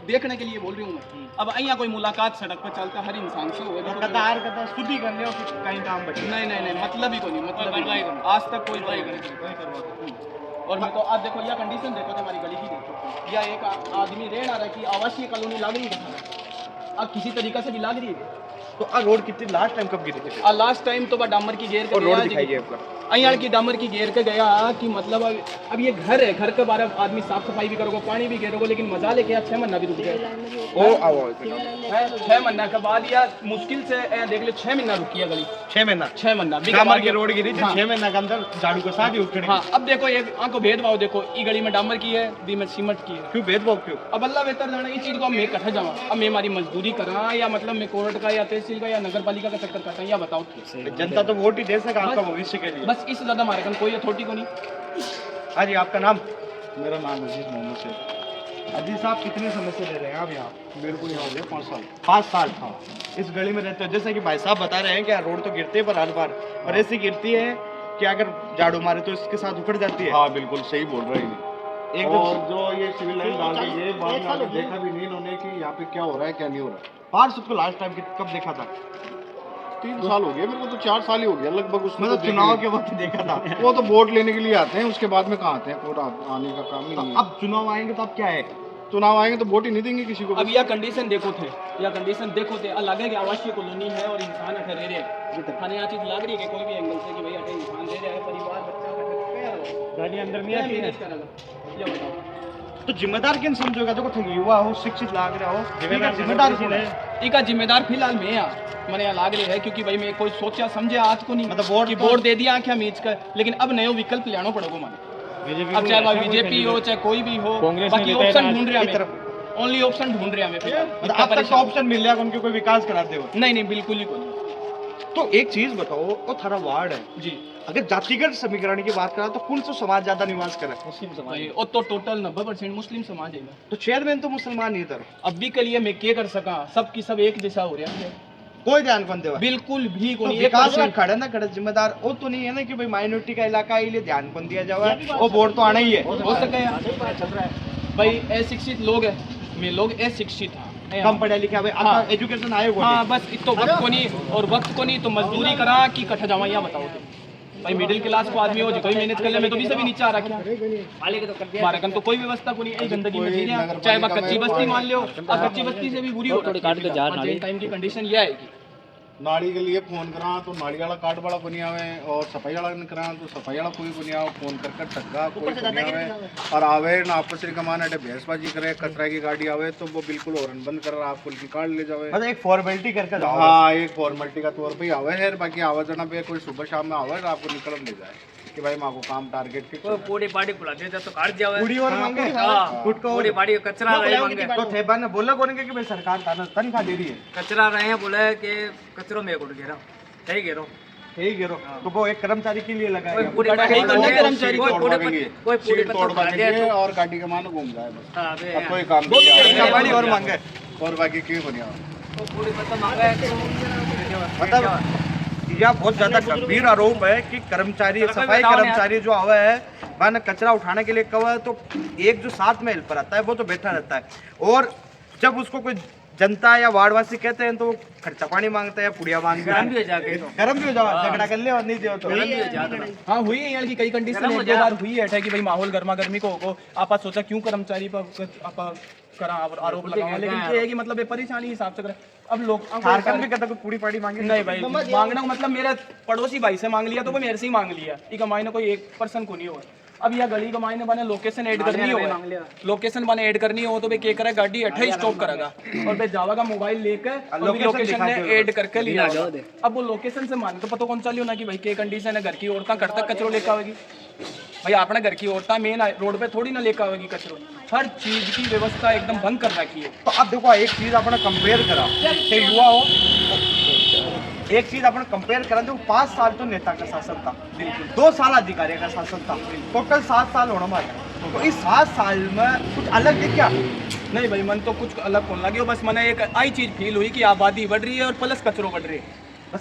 [SPEAKER 3] देखने के लिए बोल रही हूँ मैं। अब यहाँ कोई मुलाकात सड़क पर चलता हर इंसान से होगा,
[SPEAKER 1] कतार शुद्धि करने हो कि कहीं काम बचे?
[SPEAKER 3] नहीं मतलब ही को नहीं, मतलब आज तक कोई और मैं तो आज देखो यह कंडीशन देखो तो हमारी गली की देखो, या एक आदमी रेड़ आ रहा है कि आवासीय कॉलोनी लाग रही है, अब किसी तरीका से भी लाग रही है।
[SPEAKER 1] तो रोड कितनी लास्ट टाइम कब गिरी थी?
[SPEAKER 3] लास्ट टाइम तो वह डामर की घेर
[SPEAKER 1] और रोड दिखाइए आपका।
[SPEAKER 3] अयाड़ की डामर की घेर के गया कि मतलब अब ये घर है, घर के बारे आदमी साफ सफाई भी करोगे, पानी भी घेरोगे, लेकिन मजा लेके आप 6 महीना भी रुक गए। 6 महीना के बाद या मुश्किल से देख ले 6 महीना रुकी है गली।
[SPEAKER 1] 6 महीना
[SPEAKER 3] 6 महीना
[SPEAKER 1] डामर की रोड गिरी थी।
[SPEAKER 3] हाँ।
[SPEAKER 1] 6 महीना के अंदर झाड़ू के साथ ही उठ
[SPEAKER 3] हाँ, अब देखो एक आंखों भेदभाव देखो, ई गली में डामर की है, दी में सीमेंट की है।
[SPEAKER 1] क्यों भेदभाव क्यों?
[SPEAKER 3] अब अल्लाह बेहतर जाने इस चीज़ को मैं कट्ठा जावा, अब मैं हमारी मजदूरी करा या मतलब मैं कोर्ट का या तहसील का या नगर पालिका का चक्कर करता हूँ, या बताओ।
[SPEAKER 1] जनता तो वोट ही दे सका आपका भविष्य के लिए।
[SPEAKER 3] बस इससे ज़्यादा हमारे कन कोई अथॉरिटी को नहीं।
[SPEAKER 1] हाँ जी, आपका नाम?
[SPEAKER 9] मेरा नाम अजीज मोहम्मद शेख।
[SPEAKER 1] अजीज साहब, कितने समय से रह रहे हैं आप यहाँ?
[SPEAKER 9] मेरे को यहाँ हो गया 5 साल।
[SPEAKER 1] 5 साल। हाँ, इस गली में रहते हो। जैसे कि भाई साहब बता रहे हैं कि रोड तो गिरती है पर हर बार, और ऐसी गिरती है कि अगर झाड़ू मारे तो इसके साथ उखड़ जाती है।
[SPEAKER 9] हाँ बिल्कुल सही बोल रहे हैं।
[SPEAKER 1] एक
[SPEAKER 9] और जो ये सिविल लाइन डाल दी है, बाद में आके देखा भी नहीं इन्होंने कि यहाँ पे क्या हो रहा है क्या नहीं हो रहा है।
[SPEAKER 1] पार्स को लास्ट टाइम कब देखा था?
[SPEAKER 9] 3 साल हो गए, मेरे को तो 4 साल ही हो गया लगभग। उसमें
[SPEAKER 1] मतलब चुनाव के वक्त देखा था।
[SPEAKER 9] वो तो वोट लेने के लिए आते हैं, उसके बाद में कहाँ आते हैं, पूरा आने का काम ही नहीं है।
[SPEAKER 1] अब चुनाव आएंगे तो अब क्या है?
[SPEAKER 9] चुनाव आएंगे तो वोट ही नहीं देंगे किसी को।
[SPEAKER 3] अब यह कंडीशन देखो थे, यह कंडीशन देखो थे, अलग है कि आवासीय कॉलोनी है और इंसान अठे रह रहे हैं। खाने यहाँ चीज़ लग रही है कि कोई भी एंगल से कि भाई अठे इंसान रह रहा है, परिवार बच्चा गाड़ी अंदर नहीं आती है, ये बताओ।
[SPEAKER 1] तो जिम्मेदार किन समझोगा? देखो ठीक, युवा हो, शिक्षित लाग रहा हो, जिम्मेदार कौन है?
[SPEAKER 3] इसका जिम्मेदार फिलहाल मैं मैंने यहाँ लाग रही है, क्योंकि भाई मैं कोई सोचा समझे आज को नहीं,
[SPEAKER 1] मतलब वोट
[SPEAKER 3] वोट दे दिया आंखें मीच कर, लेकिन अब नयो विकल्प लेना पड़ेगा माने। अब चाहे बीजेपी हो चाहे कोई भी हो, बाकी ऑप्शन ढूंढ रहे हैं, ओनली ऑप्शन ढूंढ रहे हैं।
[SPEAKER 1] मतलब अब तक ऑप्शन मिल जाएगा उनके, कोई विकास कराते हो?
[SPEAKER 3] नहीं बिल्कुल ही कोई।
[SPEAKER 1] तो एक चीज बताओ, वो थारा वार्ड है
[SPEAKER 3] जी,
[SPEAKER 1] अगर जातिगत समीकरण की बात करा तो कौन सा समाज ज्यादा निवास करे?
[SPEAKER 3] मुस्लिम समाज, और तो टोटल 90% मुस्लिम समाज है।
[SPEAKER 1] तो चेयरमैन तो मुसलमान ही इधर।
[SPEAKER 3] अब भी के लिए मैं क्या कर सका, सब की सब एक जैसा हो रहा है,
[SPEAKER 1] कोई ध्यान कौन देवा?
[SPEAKER 3] बिल्कुल भी
[SPEAKER 1] तो
[SPEAKER 3] कोई।
[SPEAKER 1] विकास में खड़े ना खड़े जिम्मेदार वो तो नहीं है ना कि भाई माइनॉरिटी का इलाका है, इसलिए ध्यान कौन दिया जावा, वो वोट तो आना ही है।
[SPEAKER 3] हो सके भाई अशिक्षित लोग है, मैं लोग अशिक्षित हैं,
[SPEAKER 1] कम पढ़े लिखे भाई,
[SPEAKER 3] हाँ।
[SPEAKER 1] एजुकेशन आए हुए।
[SPEAKER 3] हाँ बस इतो वक्त को नहीं और वक्त को नहीं, तो मजदूरी करा कि कट्ठा जावा, यहाँ बताओ तो भाई मिडिल क्लास को आदमी हो जो कोई मेहनत कर ले, मैं तो भी सभी नीचे आ रखा हमारे कन तो कोई व्यवस्था को नहीं है, गंदगी में जी रहे हैं, चाहे वह कच्ची बस्ती मान लो, अब कच्ची बस्ती से भी बुरी हो रही है। टाइम की कंडीशन यह आएगी,
[SPEAKER 9] नाली के लिए फोन करा तो नाली वाला कार्ड वाला को नहीं आवे, और सफाई वाला करा तो सफाई वाला कोई को नहीं आवे, फोन कर ठग्गा कोई को नहीं आवे, और आवे ना आपस में कमाना अटे भैंसबाजी करे, कचरा की गाड़ी आवे तो वो बिल्कुल हॉर्न बंद कर आपको की कार्ड ले जावे।
[SPEAKER 1] मतलब एक फॉर्मेलिटी करके जाओ।
[SPEAKER 9] हाँ, एक फॉर्मेलिटी का तौर पे आवे है, बाकी आवा जाना पे कोई सुबह शाम में आवे आपको निकल ले जाए कि भाई माँ को काम टारगेट फिक्स।
[SPEAKER 7] पूरी पार्टी बुला दे तो काट जावे,
[SPEAKER 1] पूरी और मांगे फुट को
[SPEAKER 7] पूरी पार्टी कचरा रहे मांगे,
[SPEAKER 1] तो थेबा ने बोला कोने कि भाई सरकार तनख्वाह दे रही है,
[SPEAKER 7] कचरा रहे हैं, बोले कि कचरो में उड़ गिरा, सही गिरो
[SPEAKER 1] यही गिरो, तो वो एक कर्मचारी के लिए लगा है।
[SPEAKER 7] पूरी
[SPEAKER 3] कर्मचारी
[SPEAKER 7] कोई पूरी
[SPEAKER 9] और गाड़ी का मानो घूम जाए बस,
[SPEAKER 7] हाँ
[SPEAKER 9] अब कोई काम नहीं
[SPEAKER 1] पानी और मांगे,
[SPEAKER 9] और बाकी क्यों बनिया
[SPEAKER 7] पूरी मतलब मांगा
[SPEAKER 1] मतलब यह बहुत ज्यादा गंभीर आरोप है कि कर्मचारी, सफाई कर्मचारी जो आवा है मैंने कचरा उठाने के लिए कहा है, तो एक जो साथ में हेल्पर आता है वो तो बेहतर रहता है, और जब उसको कोई जनता या वार्डवासी कहते हैं तो वो खर्चा पानी मांगते हैं, पुड़िया मांगते हैं, गरम भी हो जाओ, झगड़ा कर ले और नहीं दे तो।
[SPEAKER 3] हाँ हुई है यार की कई कंडीशन एक दो बार हुई है कि भाई माहौल गर्मा गर्मी को आप सोचा क्यों कर्मचारी पर आप करा आरोप लगा, लेकिन ये है कि मतलब ये परेशानी हिसाब से करें। अब लोग
[SPEAKER 1] झारखंड भी कहता है पूरी पार्टी मांगे
[SPEAKER 3] नहीं भाई, मांगना मतलब मेरा पड़ोसी भाई से मांग लिया तो वो मेरे से ही मांग लिया, एक मायने कोई एक पर्सन को नहीं हुआ। अब यह गली का मायने बने लोकेशन ऐड करनी हो, लोकेशन बने ऐड करनी हो तो भाई क्या करेगा, गाड़ी 28 स्टॉप करेगा और भाई जावागा मोबाइल लेकर लोकेशन में ऐड करके लिया। अब वो लोकेशन से माने तो पता कौन सा लियो ना कि भाई क्या कंडीशन है, घर की औरतें घर तक कचरो लेकर आवेगी, भाई अपने घर की औरतें मेन रोड पे थोड़ी ना लेकर आवेगी कचरो, हर चीज की व्यवस्था एकदम भंग कर रखी है।
[SPEAKER 1] तो अब देखो एक चीज अपना कंपेयर करा, चाहे युवा हो, एक चीज अपन कंपेयर करा तो 5 साल तो नेता का शासन था, 2 साल अधिकारी का शासन था, टोटल 7 साल होना हमारे। तो इस 7 साल में कुछ अलग है क्या?
[SPEAKER 3] नहीं भाई मन तो कुछ अलग कौन लगे, बस मैंने एक आई चीज फील हुई कि आबादी बढ़ रही है और प्लस कचरो बढ़ रही है,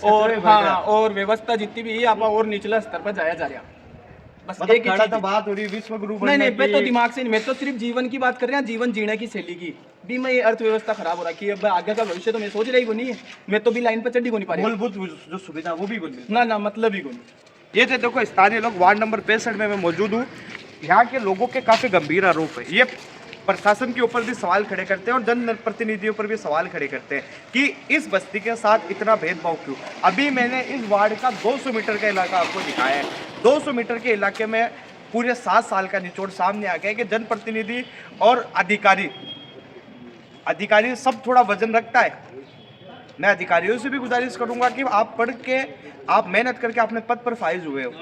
[SPEAKER 3] और हाँ और व्यवस्था जितनी भी है आप और निचला स्तर पर जाया जा रहा है। बस
[SPEAKER 1] मतलब
[SPEAKER 3] एक ही चीज
[SPEAKER 1] तो बात हो रही विश्व गुरु
[SPEAKER 3] नहीं मैं तो दिमाग से नहीं, मैं तो सिर्फ जीवन की बात कर रहे हैं, जीवन जीने की शैली की भी। मैं ये अर्थव्यवस्था खराब हो रही है, अब आगे का भविष्य तो मैं सोच रही को नहीं है, मैं तो भी लाइन पर चढ़ी को नहीं पा रही,
[SPEAKER 1] मूलभूत जो सुविधा वो भी बोल
[SPEAKER 3] ना मतलब ही को नहीं।
[SPEAKER 1] ये थे देखो स्थानीय लोग, वार्ड नंबर 65 में मैं मौजूद हूँ। यहाँ के लोगों के काफ़ी गंभीर आरोप है। ये प्रशासन के ऊपर भी सवाल खड़े करते हैं और जनप्रतिनिधियों पर भी सवाल खड़े करते हैं कि इस बस्ती के साथ इतना भेदभाव क्यों। अभी मैंने इस वार्ड का 200 मीटर का इलाका आपको दिखाया है। 200 मीटर के इलाके में पूरे 7 साल का निचोड़ सामने आ गया है कि जनप्रतिनिधि और अधिकारी सब थोड़ा वजन रखता है। मैं अधिकारियों से भी गुजारिश करूंगा कि आप पढ़ के, आप मेहनत करके अपने पद पर फाइज हुए हो,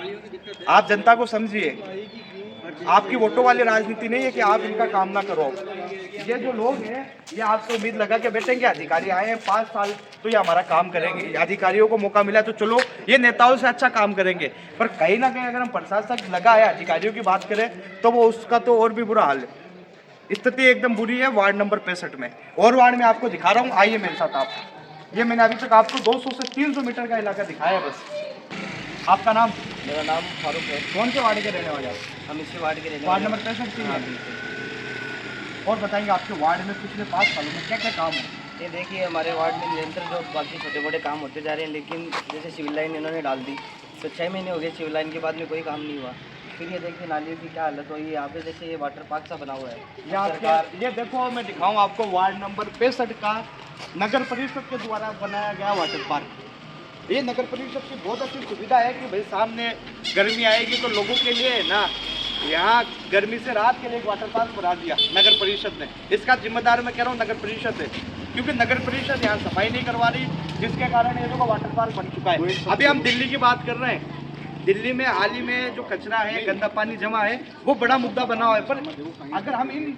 [SPEAKER 1] आप जनता को समझिए। आपकी वोटों वाली राजनीति नहीं है कि आप इनका काम ना करो। ये जो लोग हैं ये आपसे उम्मीद लगा के बैठेंगे अधिकारी आए हैं 5 साल तो ये हमारा काम करेंगे, अधिकारियों को मौका मिला तो चलो ये नेताओं से अच्छा काम करेंगे। पर कहीं ना कहीं अगर हम प्रशासक लगा है अधिकारियों की बात करें तो वो उसका तो और भी बुरा हाल है। स्थिति एकदम बुरी है वार्ड नंबर 65 में। और वार्ड में आपको दिखा रहा हूँ, आइए मेरे साथ आप। ये मैंने अभी तक आपको 200 से 300 मीटर का इलाका दिखाया है बस। आपका नाम?
[SPEAKER 10] मेरा नाम फारूक है।
[SPEAKER 1] कौन से वार्ड के रहने वाले आप?
[SPEAKER 10] हम इसी वार्ड के रहने
[SPEAKER 1] वार्ड
[SPEAKER 10] वाले
[SPEAKER 1] नंबर 65
[SPEAKER 10] हैं।
[SPEAKER 1] की। और बताएंगे आपके वार्ड में पिछले 5 सालों में क्या क्या काम है?
[SPEAKER 10] ये देखिए हमारे वार्ड में निरंतर जो बाकी छोटे मोटे काम होते जा रहे हैं, लेकिन जैसे सिविल लाइन इन्होंने डाल दी तो 6 महीने हो गए सिविल लाइन के बाद में कोई काम नहीं हुआ। फिर ये देखिए नालियों की क्या हालत हुई है यहाँ पे, जैसे ये वाटर पार्क सा बना हुआ है।
[SPEAKER 1] ये देखो मैं दिखाऊं आपको वार्ड नंबर 65 का नगर परिषद के द्वारा बनाया गया वाटर पार्क। ये नगर परिषद की बहुत अच्छी सुविधा है कि भाई सामने गर्मी आएगी तो लोगों के लिए ना यहाँ गर्मी से राहत के लिए एक वाटर पार्क बना दिया नगर परिषद ने। इसका जिम्मेदार मैं कह रहा हूँ नगर परिषद है, क्योंकि नगर परिषद यहाँ सफाई नहीं करवा रही, जिसके कारण ये देखो वाटर पार्क बन चुका है। अभी हम दिल्ली की बात कर रहे हैं। दिल्ली में हाल ही में जो कचरा है, गंदा पानी जमा है, वो बड़ा मुद्दा बना हुआ है। पर अगर हम इन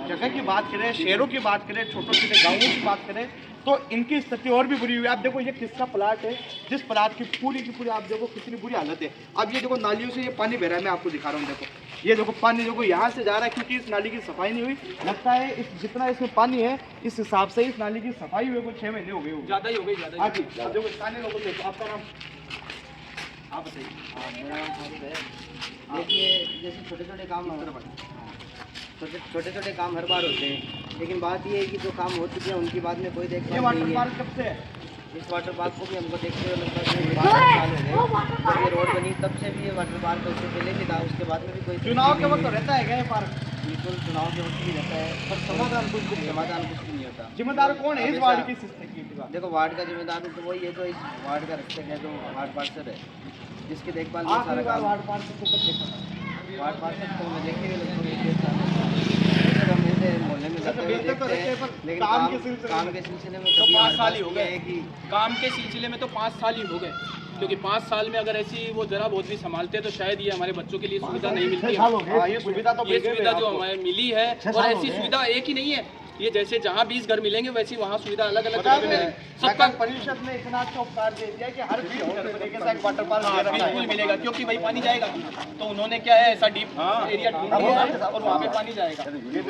[SPEAKER 1] जगह की बात करें, शहरों की बात करें, छोटे छोटे गाँवों की बात करें तो इनकी स्थिति और भी बुरी हुई है। आप देखो ये किसका प्लाट है, जिस प्लाट की पूरी आप देखो कितनी बुरी हालत है। अब ये देखो नालियों से ये पानी बह रहा है, मैं आपको दिखा रहा हूँ। देखो ये देखो पानी देखो यहाँ से जा रहा है, क्योंकि इस नाली की सफाई नहीं हुई। लगता है इस जितना इसमें पानी है इस हिसाब से इस नाली की सफाई हुई को 6 महीने हो गए, ज़्यादा ही हो गई। हाँ जी, अब देखो स्थानीय लोगों से। आपका नाम आप बताइए।
[SPEAKER 10] मेरा नाम फारूक है। देखिए जैसे छोटे छोटे काम हर बार होते हैं, लेकिन बात ये है कि जो काम हो चुके हैं उनकी बाद में कोई देखभाल नहीं है।
[SPEAKER 1] कब से है?
[SPEAKER 10] इस वाटर पार्क को भी हमको देखते हुए लगभग 12 साल हो गए। जब ये रोड बनी तब से भी ये वाटर पार्क तो उससे पहले भी था, उसके बाद में भी कोई
[SPEAKER 1] चुनाव के वक्त तो रहता है क्या ये पार्क?
[SPEAKER 10] बिल्कुल चुनाव के वक्त भी रहता है, पर समाधान कुछ भी नहीं होता।
[SPEAKER 1] जिम्मेदार कौन है इस वार्ड की स्थिति की?
[SPEAKER 10] देखो वार्ड का जिम्मेदार तो वही है जो इस वार्ड का रखते हैं, जो वार्ड पार्षद है, जिसकी देखभाल में सारा काम।
[SPEAKER 1] वार्ड पार्षद को कब देखा था?
[SPEAKER 10] वार्ड पार्षद को मैं देखे हुए लगभग 1 साल हम ऐसे मोहल्ले में जाते हुए देखते हैं, लेकिन काम के सिलसिले में तो
[SPEAKER 3] 5 साल ही हो गए
[SPEAKER 10] है कि
[SPEAKER 3] काम के सिलसिले में तो 5 साल ही हो गए, क्योंकि 5 साल में अगर ऐसी वो जरा बहुत भी संभालते तो शायद ये हमारे बच्चों के लिए सुविधा नहीं मिलती है।
[SPEAKER 1] ये सुविधा तो
[SPEAKER 3] ये सुविधा जो हमें मिली है, और ऐसी सुविधा एक ही नहीं है, ये जैसे जहाँ 20 घर मिलेंगे वैसी वहाँ सुविधा अलग अलग
[SPEAKER 1] सबका परिषद ने इतना अच्छा उपकार दे दिया कि हर 20 घर तरीके से एक वाटर पार्क दे रखा है।
[SPEAKER 3] बिल्कुल मिलेगा, क्योंकि भाई पानी जाएगा तो उन्होंने क्या है ऐसा डीप एरिया ढूंढ लिया है और वहाँ पे पानी जाएगा।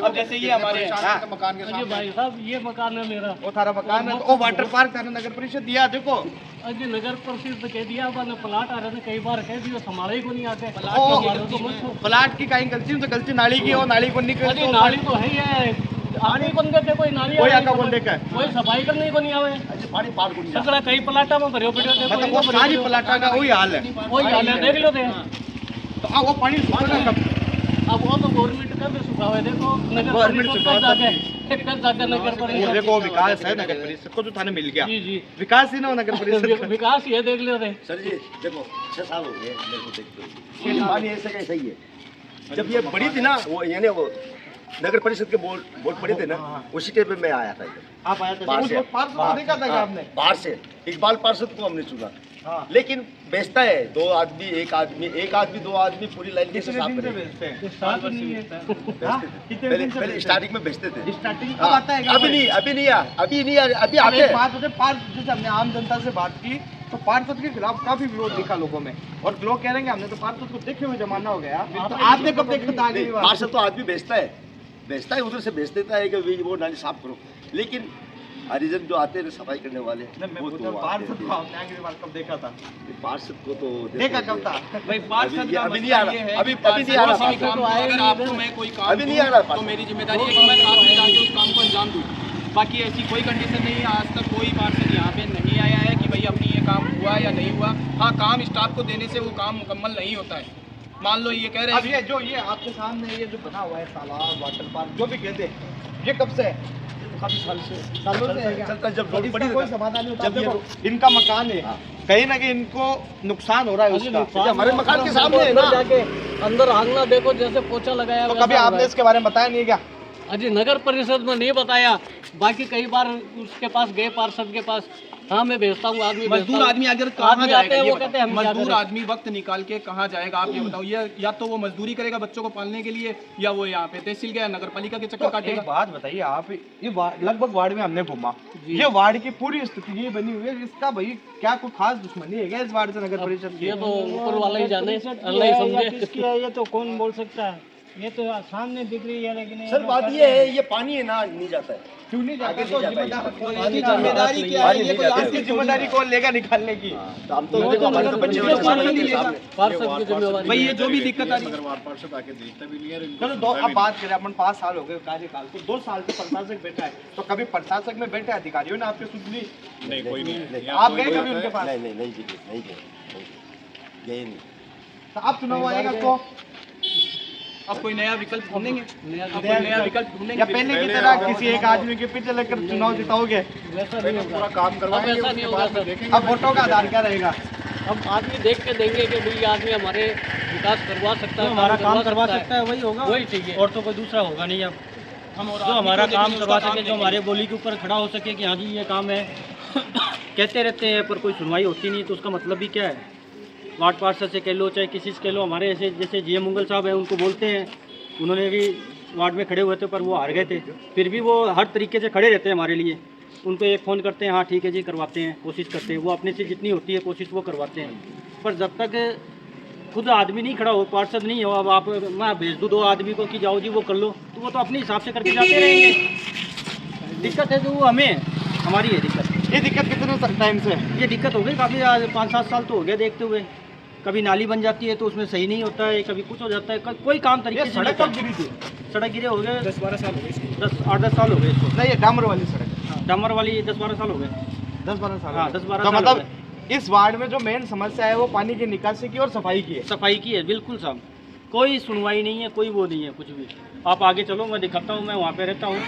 [SPEAKER 3] अब जैसे ये हमारे
[SPEAKER 1] मकान के
[SPEAKER 4] भाई साहब ये मकान है मेरा,
[SPEAKER 1] वो थारा मकान है, वो वाटर पार्क थारा नगर परिषद दिया। देखो
[SPEAKER 4] अजी नगर परिषद कह दिया, प्लाट आ रहे थे कई बार कह दिया, हमारे ही को नहीं आते।
[SPEAKER 1] प्लाट की कहीं गलती तो गलती नाली की, और नाली को निकल
[SPEAKER 4] नाली तो है ही है, आने को देते कोई नाली
[SPEAKER 1] कोई आका को देखे
[SPEAKER 4] कोई सफाई करने को नहीं आवे।
[SPEAKER 1] पानी पार को नहीं
[SPEAKER 4] सगड़ा कई प्लाटा में भरियो पड़े थे,
[SPEAKER 1] मतलब वो सारी प्लाटा का वही हाल है,
[SPEAKER 4] वही हाल है, देख लो थे।
[SPEAKER 1] तो अब वो पानी सुखाना कब?
[SPEAKER 4] अब वो तो गवर्नमेंट का भी सुखावे, देखो
[SPEAKER 1] गवर्नमेंट
[SPEAKER 4] नगर परिषद
[SPEAKER 1] देखो विकास है नगर परिषद को, जो थाने मिल गया
[SPEAKER 4] जी जी
[SPEAKER 1] विकास ही ना हो नगर परिषद का।
[SPEAKER 4] विकास ये देख लो थे
[SPEAKER 6] सर जी देखो 6 साल हो गए मेरे को देखते हुए, पानी ऐसे का सही है। जब ये बड़ी थी ना वो यानी वो नगर परिषद के वोट पड़े थे ना, उसी टाइम पे मैं आया था इधर।
[SPEAKER 1] आप आया था उस वक्त पार्षद को देखा था क्या आपने?
[SPEAKER 6] बाहर से इकबाल पार्षद को हमने चुना, लेकिन बेचता है 2 आदमी 1 आदमी 2 आदमी पूरी लाइन के साथ पहले स्टार्टिंग में बेचते थे।
[SPEAKER 1] स्टार्टिंग कब आता है?
[SPEAKER 6] अभी आते हैं।
[SPEAKER 1] बात होते पार्षद, जैसे हमने आम जनता से बात की तो पार्षद के खिलाफ काफी विरोध दिखा लोगों में, और लोग कह रहे हैं हमने तो पार्षद को देखे हुए जमाना हो गया। तो आपने कब देखा था?
[SPEAKER 6] पार्षद तो आदमी बेचता है उधर से बेच देता है कि वो नाली साफ करो, लेकिन हरिजन जो आते हैं सफाई करने वाले वो तो
[SPEAKER 1] पार्षद को आपने आखिरी बार कब देखा था?
[SPEAKER 6] पार्षद को तो
[SPEAKER 1] देखा कब था
[SPEAKER 3] भाई? पार्षद
[SPEAKER 6] अभी नहीं आ रहा, अभी नहीं आ रहा।
[SPEAKER 3] अगर आपको मैं कोई काम
[SPEAKER 6] अभी नहीं आ रहा
[SPEAKER 3] तो मेरी जिम्मेदारी है कि मैं साथ में जाके उस काम को अंजाम दूँ। बाकी ऐसी कोई कंडीशन नहीं है, आज तक कोई पार्षद यहाँ पे नहीं आया है कि भाई अपनी ये काम हुआ या नहीं हुआ। हाँ, काम स्टाफ को देने से वो काम मुकम्मल नहीं होता है। मान लो ये कह रहे
[SPEAKER 1] अब
[SPEAKER 3] हैं
[SPEAKER 1] ये जो ये आपके सामने ये जो बना हुआ है तालाब वाटर पार्क जो भी कहते हैं, ये कब से है?
[SPEAKER 6] काफी साल से
[SPEAKER 1] सालों से है क्या?
[SPEAKER 6] चलता जब
[SPEAKER 1] तो
[SPEAKER 6] रोड
[SPEAKER 1] इसका
[SPEAKER 6] पड़ी
[SPEAKER 1] कोई
[SPEAKER 6] थी
[SPEAKER 1] समाधान नहीं होता।
[SPEAKER 6] जब ये
[SPEAKER 1] देखो, इनका मकान है, कहीं ना कहीं इनको नुकसान हो रहा है उसका।
[SPEAKER 6] हमारे मकान के सामने है ना।
[SPEAKER 10] जाके अंदर आंगना देखो जैसे पोछा लगाया
[SPEAKER 1] तो कभी आपने इसके बारे में बताया नहीं है क्या?
[SPEAKER 10] अजी नगर परिषद में नहीं बताया, बाकी कई बार उसके पास गए, पार्षद के पास। हाँ मैं भेजता हूँ आदमी,
[SPEAKER 3] मजदूर आदमी अगर कहाँ
[SPEAKER 10] आदमी
[SPEAKER 3] जाएगा
[SPEAKER 10] आते हैं,
[SPEAKER 3] ये
[SPEAKER 10] वो
[SPEAKER 3] बताओ।
[SPEAKER 10] कहते हैं हम क्या
[SPEAKER 3] मजदूर
[SPEAKER 10] करें?
[SPEAKER 3] आदमी वक्त निकाल के कहाँ जाएगा आप ये बताओ। ये या तो वो मजदूरी करेगा बच्चों को पालने के लिए, या वो यहाँ पे तहसील के नगर पालिका के चक्कर
[SPEAKER 1] तो
[SPEAKER 3] काटेगा।
[SPEAKER 1] एक बात बताइए आप, ये लगभग वार्ड में हमने घूमा, ये वार्ड की पूरी स्थिति ये बनी हुई है, इसका भाई क्या कोई खास दुश्मनी है क्या इस वार्ड से नगर परिषद की?
[SPEAKER 10] ये तो ऊपर वाला ही जाने, अल्लाह ही समझे।
[SPEAKER 4] किसकी है ये तो कौन बोल सकता है, ये तो सामने दिख रही है लेकिन
[SPEAKER 6] सर बात ये है, ये पानी है ना नहीं जाता है,
[SPEAKER 1] क्यों नहीं जाता?
[SPEAKER 6] आगे
[SPEAKER 1] तो
[SPEAKER 6] नहीं जाता
[SPEAKER 1] जिम्मेदारी
[SPEAKER 6] है।
[SPEAKER 1] क्या है?
[SPEAKER 6] पानी
[SPEAKER 1] ये
[SPEAKER 6] नहीं
[SPEAKER 1] कोई
[SPEAKER 6] जाता है।
[SPEAKER 1] आपकी जिम्मेदारी कौन लेगा निकालने की?
[SPEAKER 6] तो हम तो देखो हमारे तो बच्चे बच्चे सामने
[SPEAKER 10] पार्षद की जिम्मेवारी।
[SPEAKER 3] भाई ये जो भी दिक्कत आ रही है,
[SPEAKER 9] नगर वार्ड पार्षद आके देखते भी नहीं है, इनको
[SPEAKER 1] चलो दो, अब बात करें अपन 5 साल हो गए कार्यकाल, तो 2 साल से प्रशासक बैठा है, तो कभी प्रशासक में बैठे अधिकारियों ने आपकी सुन ली?
[SPEAKER 9] नहीं कोई नहीं।
[SPEAKER 1] आप गए कभी उनके पास?
[SPEAKER 6] नहीं गए नहीं।
[SPEAKER 1] तो अब चुनाव आएगा तो
[SPEAKER 3] अब कोई नया विकल्प ढूंढेंगे, अब कोई नया विकल्प ढूंढेंगे।
[SPEAKER 1] या पहले की तरह किसी एक आदमी के पीछे लगकर चुनाव जिताओगे?
[SPEAKER 9] पहले पूरा काम करवाएंगे,
[SPEAKER 10] ऐसा नहीं
[SPEAKER 9] उसके
[SPEAKER 10] होगा
[SPEAKER 9] बाद में
[SPEAKER 10] सर।
[SPEAKER 9] देखेंगे।
[SPEAKER 1] अब वोटों का आधार क्या रहेगा?
[SPEAKER 10] हम आदमी देख के देंगे कि भाई ये आदमी हमारे विकास करवा सकता है,
[SPEAKER 4] हमारा काम करवा सकता है वही होगा,
[SPEAKER 10] वही चाहिए।
[SPEAKER 4] और तो कोई दूसरा होगा नहीं। अब
[SPEAKER 3] हम और
[SPEAKER 4] जो
[SPEAKER 3] आदमी
[SPEAKER 4] हमारा
[SPEAKER 3] को
[SPEAKER 4] काम
[SPEAKER 3] देखेंगे,
[SPEAKER 4] करवा
[SPEAKER 3] उसका
[SPEAKER 4] सके,
[SPEAKER 3] काम
[SPEAKER 4] जो हमारे बोली के ऊपर खड़ा हो सके कि हाँ जी ये काम है। कहते रहते हैं पर कोई सुनवाई होती नहीं, तो उसका मतलब भी क्या है? वार्ड पार्षद से कह लो चाहे किसी से कह लो, हमारे ऐसे जैसे जी मंगल साहब हैं उनको बोलते हैं, उन्होंने भी वार्ड में खड़े हुए थे पर वो हार गए थे, फिर भी वो हर तरीके से खड़े रहते हैं हमारे लिए। उनको एक फ़ोन करते हैं, हाँ ठीक है जी करवाते हैं, कोशिश करते हैं, वो अपने से जितनी होती है कोशिश वो करवाते हैं। पर जब तक खुद आदमी नहीं खड़ा हो, पार्षद नहीं हो, अब आप मैं भेज दूँ 2 आदमी को कि जाओ जी वो कर लो, तो वो तो अपने हिसाब से करके जाते रहेंगे। दिक्कत है जो वो हमें हमारी है दिक्कत।
[SPEAKER 1] ये दिक्कत कितने टाइम से है?
[SPEAKER 4] ये दिक्कत हो गई काफ़ी, 5-7 साल तो हो गए देखते हुए। कभी नाली बन जाती है तो उसमें सही नहीं होता है, कभी कुछ हो जाता है, कोई काम तरीके से
[SPEAKER 1] सड़क कब गिरी थी?
[SPEAKER 4] सड़क गिरे हो गए
[SPEAKER 3] 10-12 साल हो गए इसके।
[SPEAKER 4] 8-10 साल हो गए इसको।
[SPEAKER 1] नहीं, ये डामर वाली सड़क
[SPEAKER 4] डामर वाली 10-12 साल हो गए।
[SPEAKER 1] 10-12 साल।
[SPEAKER 4] हाँ, 10-12
[SPEAKER 1] तो
[SPEAKER 4] साल हो
[SPEAKER 1] मतलब इस वार्ड में जो मेन समस्या है वो पानी की निकासी की और सफाई की है।
[SPEAKER 4] सफाई की है बिल्कुल साहब, कोई सुनवाई नहीं है, कोई वो नहीं है कुछ भी। आप आगे चलो मैं दिखाता हूँ, मैं वहाँ पे रहता हूँ,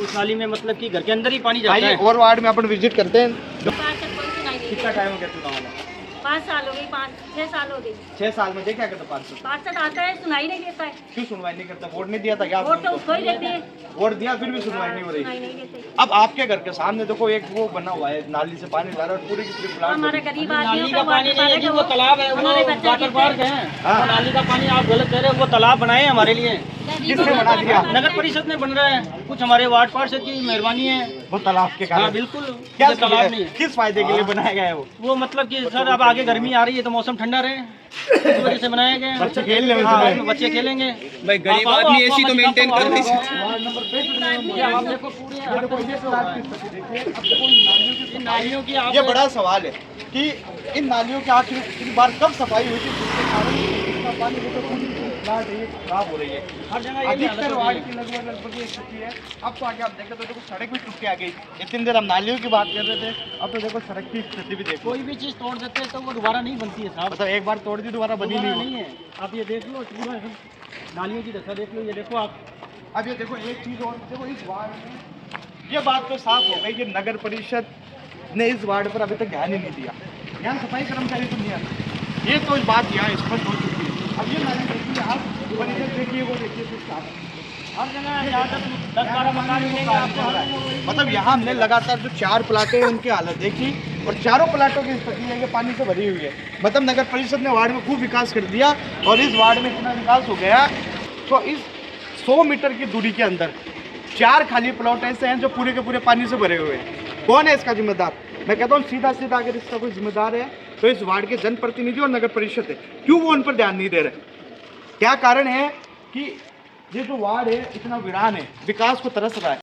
[SPEAKER 4] उस नाली में मतलब कि घर के अंदर ही पानी जाता
[SPEAKER 1] आइए
[SPEAKER 4] है।
[SPEAKER 1] और वार्ड में अपन विजिट करते हैं।
[SPEAKER 4] कितना टाइम हो गया चुनाव में?
[SPEAKER 11] 5 साल हो गई, 5-6 साल हो गई।
[SPEAKER 1] 6 साल में देखा करता 500?
[SPEAKER 11] पार्षद आता है, सुनाई नहीं देता है।
[SPEAKER 1] क्यों सुनवाई नहीं करता? वोट नहीं दिया था क्या?
[SPEAKER 11] वोट तो उसको ही देते हैं,
[SPEAKER 1] वोट दिया फिर भी सुनवाई नहीं हो रही।
[SPEAKER 11] सुनाई नहीं देते।
[SPEAKER 1] अब आपके घर के सामने देखो एक वो बना हुआ है, नाली से पानी जा रहा है, पूरी की पूरी प्लांट
[SPEAKER 11] हमारे गरीब
[SPEAKER 4] नाली
[SPEAKER 11] आदमियों
[SPEAKER 4] का पानी नहीं है जी, वो तालाब है, वो
[SPEAKER 11] हमारे बच्चे
[SPEAKER 4] वाटर पार्क है।
[SPEAKER 1] हाँ।
[SPEAKER 4] वो नाली का पानी आप गलत कह रहे हो, वो तालाब बनाए हैं हमारे लिए,
[SPEAKER 1] किसने बना दिया?
[SPEAKER 4] नगर परिषद ने बन रहा है, कुछ हमारे वार्ड पार्षद की मेहरबानी है।
[SPEAKER 1] वो तालाब के
[SPEAKER 4] हाँ
[SPEAKER 1] कारण?
[SPEAKER 4] बिल्कुल,
[SPEAKER 1] क्या
[SPEAKER 4] ये तालाब नहीं है।
[SPEAKER 1] किस फायदे के लिए बनाया गया है वो
[SPEAKER 4] मतलब कि सर अब आगे गर्मी आ रही है तो मौसम ठंडा रहे, इस वजह से बनाया गया है।
[SPEAKER 1] बच्चे खेलने में
[SPEAKER 4] हाँ,
[SPEAKER 1] इसमें।
[SPEAKER 4] बच्चे खेलेंगे।
[SPEAKER 3] भाई गरीब
[SPEAKER 4] आप आओ,
[SPEAKER 3] आदमी
[SPEAKER 4] आपको
[SPEAKER 3] ऐसी तो
[SPEAKER 4] हम
[SPEAKER 3] मेंटेन
[SPEAKER 4] आपको
[SPEAKER 3] कर नहीं
[SPEAKER 4] आओ।
[SPEAKER 3] सकते।
[SPEAKER 1] वार्ड नंबर 65
[SPEAKER 4] ये आप देखो पूरे
[SPEAKER 1] ये देखो ये प्लांट की स्थिति देखिए। अब देखो इन नालियों की
[SPEAKER 4] इन नालियों की आप
[SPEAKER 1] ये बड़ा सवाल है कि इन नालियों की आखिरी बार कब सफाई हुई थी, जिसके कारण इसका पानी देखो पूरी प्लांट है ये खराब हो रही है।
[SPEAKER 4] हर जगह यही हालत
[SPEAKER 1] अधिकतर
[SPEAKER 4] हो
[SPEAKER 1] वार्ड
[SPEAKER 4] रही
[SPEAKER 1] की लगभग ये स्थिति है। अब तो आगे आप देखें तो देखो सड़क भी टूट के आ गई। इतनी देर हम नालियों की बात कर रहे थे, अब तो देखो सड़क की स्थिति भी देखो।
[SPEAKER 4] कोई भी चीज़ तोड़ देते हैं तो वो दोबारा नहीं बनती है साहब,
[SPEAKER 1] मतलब एक बार तोड़ दी दोबारा बनी
[SPEAKER 4] दोबारा
[SPEAKER 1] नहीं
[SPEAKER 4] नहीं है। आप ये देख लो पूरा नालियों की दशा देख लो, ये देखो आप।
[SPEAKER 1] अब ये देखो एक चीज और देखो, इस वार्ड में ये बात तो साफ हो गई कि नगर परिषद ने इस वार्ड पर अभी तक ध्यान ही नहीं दिया। यहाँ सफाई कर्मचारी तो नहीं आते, ये तो बात यहाँ स्पष्ट हो चुकी है। अब ये नाली देखिए आप, परिषद देखिए, वो देखिए कुछ
[SPEAKER 4] हर जगह जहाँ तक 10-12 मकान मिलेंगे आपको, हर जगह वही।
[SPEAKER 1] मतलब यहाँ हमने लगातार जो 4 प्लाटें हैं उनकी हालत देखी और चारों प्लाटों की स्थिति है कि पानी से भरी हुई है। मतलब नगर परिषद ने वार्ड में खूब विकास कर दिया और इस वार्ड में इतना विकास हो गया तो इस 100 मीटर की दूरी के अंदर 4 खाली प्लॉट ऐसे हैं जो पूरे के पूरे पानी से भरे हुए हैं। कौन है इसका जिम्मेदार? मैं कहता हूँ सीधा सीधा अगर इसका कोई जिम्मेदार है तो इस वार्ड के जनप्रतिनिधि और नगर परिषद है। क्यों वो उन पर ध्यान नहीं दे रहे? क्या कारण है कि ये जो वार्ड है इतना वीरान है, विकास को तरस रहा है?